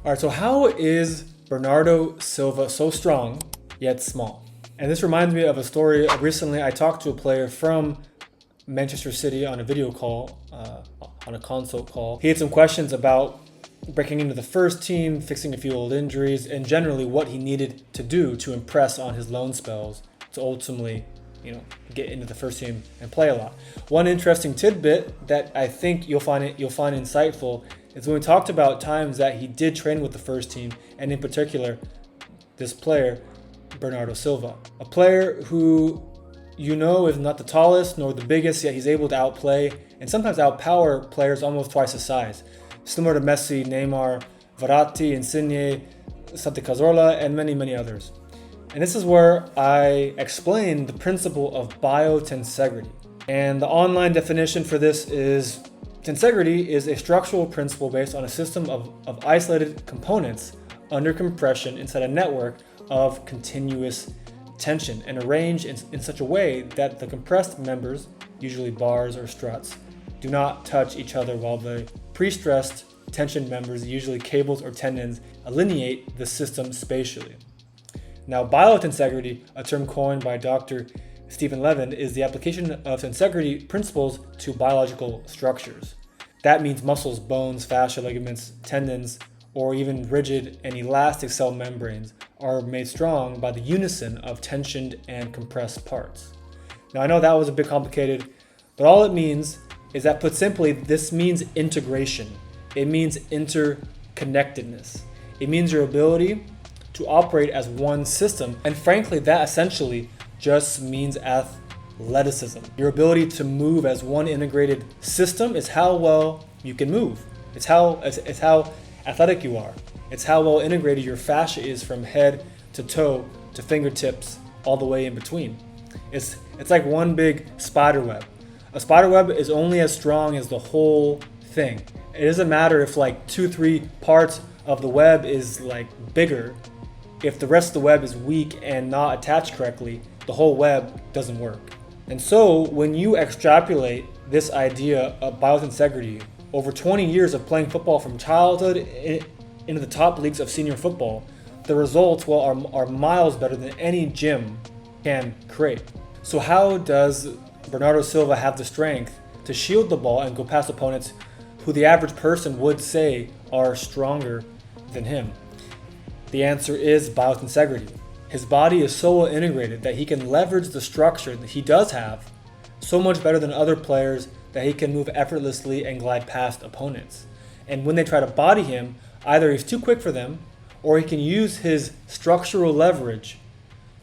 All right, so how is Bernardo Silva so strong yet small? And this reminds me of a story. Recently, I talked to a player from Manchester City on a video call, on a consult call. He had some questions about breaking into the first team, fixing a few old injuries, and generally what he needed to do to impress on his loan spells to ultimately, get into the first team and play a lot. One interesting tidbit that I think you'll find insightful is when we talked about times that he did train with the first team, and in particular, this player, Bernardo Silva, a player who is not the tallest nor the biggest, yet he's able to outplay and sometimes outpower players almost twice his size, similar to Messi, Neymar, Verratti, Insigne, Santi Cazorla, and many, many others. And this is where I explain the principle of biotensegrity. And the online definition for this is: tensegrity is a structural principle based on a system of isolated components under compression inside a network of continuous tension and arranged in such a way that the compressed members, usually bars or struts, do not touch each other, while the pre-stressed tension members, usually cables or tendons, alienate the system spatially. Now, biotensegrity, a term coined by Dr. Stephen Levin, is the application of tensegrity principles to biological structures. That means muscles, bones, fascia, ligaments, tendons, or even rigid and elastic cell membranes are made strong by the unison of tensioned and compressed parts. Now, I know that was a bit complicated, but all it means is that, put simply, this means integration. It means interconnectedness. It means your ability to operate as one system, and frankly, that essentially just means athleticism. Your ability to move as one integrated system is how well you can move. It's how athletic you are. It's how well integrated your fascia is from head to toe to fingertips, all the way in between. It's like one big spider web. A spider web is only as strong as the whole thing. It doesn't matter if 2-3 parts of the web is bigger. If the rest of the web is weak and not attached correctly, the whole web doesn't work. And so when you extrapolate this idea of biotensegrity over 20 years of playing football from childhood into the top leagues of senior football, the results are miles better than any gym can create. So how does Bernardo Silva have the strength to shield the ball and go past opponents who the average person would say are stronger than him? The answer is biotensegrity. His body is so well integrated that he can leverage the structure that he does have so much better than other players that he can move effortlessly and glide past opponents. And when they try to body him, either he's too quick for them, or he can use his structural leverage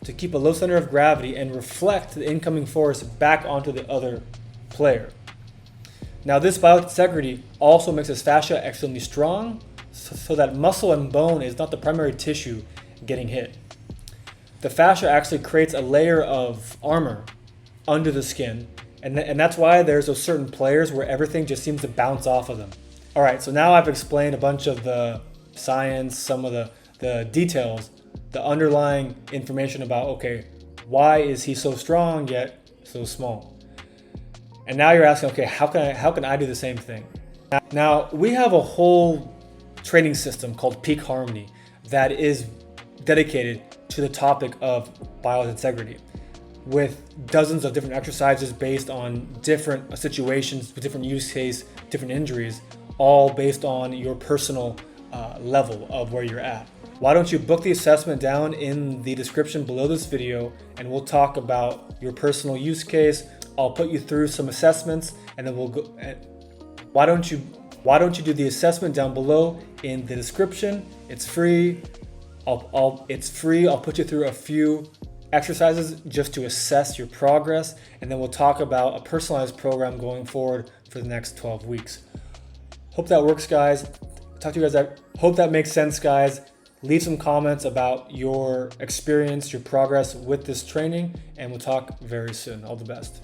to keep a low center of gravity and reflect the incoming force back onto the other player. Now, this biotensegrity also makes his fascia extremely strong, so that muscle and bone is not the primary tissue getting hit. The fascia actually creates a layer of armor under the skin, and that's why there's those certain players where everything just seems to bounce off of them. All right, so now I've explained a bunch of the science, some of the details, the underlying information about, okay, why is he so strong yet so small? And now you're asking, okay, how can I do the same thing? Now, we have a whole training system called Peak Harmony that is dedicated to the topic of biotensegrity, with dozens of different exercises based on different situations, with different use case, different injuries, all based on your personal level of where you're at. Why don't you book the assessment down in the description below this video, and we'll talk about your personal use case. I'll put you through some assessments, and then we'll go. Why don't you do the assessment down below in the description? It's free. It's free. I'll put you through a few exercises just to assess your progress, and then we'll talk about a personalized program going forward for the next 12 weeks. Hope that works, guys. Talk to you guys. Hope that makes sense, guys. Leave some comments about your experience, your progress with this training, and we'll talk very soon. All the best.